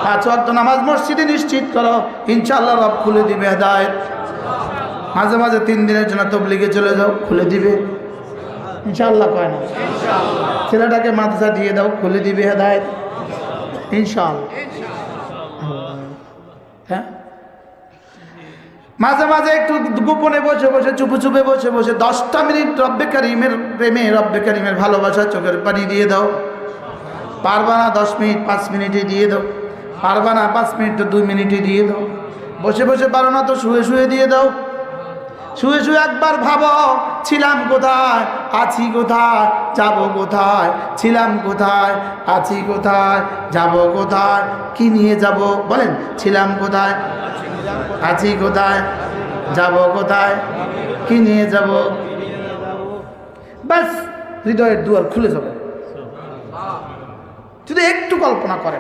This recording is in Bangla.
5 ওয়াক্ত নামাজ মসজিদে নিশ্চিত করো, ইনশাআল্লাহ রব খুলে দিবে হেদায়েত। মাঝে মাঝে 3 দিনের জন্য তবলিগে চলে যাও, খুলে দিবে ইনশাআল্লাহ। কয় না ছেলেটাকে মাদ্রাসা দিয়ে দাও, খুলে দিবে হেদায়েত ইনশাআল্লাহ। হ্যাঁ, মাঝে মাঝে একটু গোপনে বসে বসে চুপে চুপে বসে বসে 10টা মিনিট রব্বে কারিমের প্রেমে, রব্বে কারিমের ভালোবাসা চোখের পানি দিয়ে দাও। পারবা না 10 মিনিট 5 মিনিটে দিয়ে দাও, পারবা না 5 মিনিট তো 2 মিনিটে দিয়ে দাও। বসে বসে পারো না তো শুয়ে শুয়ে দিয়ে দাও। শুয়ে শুয়ে একবার ভাবো, ছিলাম কোথায়, আছি কোথায়, যাব কোথায়, ছিলাম কোথায়, আছি কোথায়, যাব কোথায়, কি নিয়ে যাব বলেন। ছিলাম কোথায়, আছি কোথায়, যাব কোথায়, কি নিয়ে যাব, ব্যাস হৃদয়ের দুয়ার খুলে যাবে। যদি একটু কল্পনা করেন।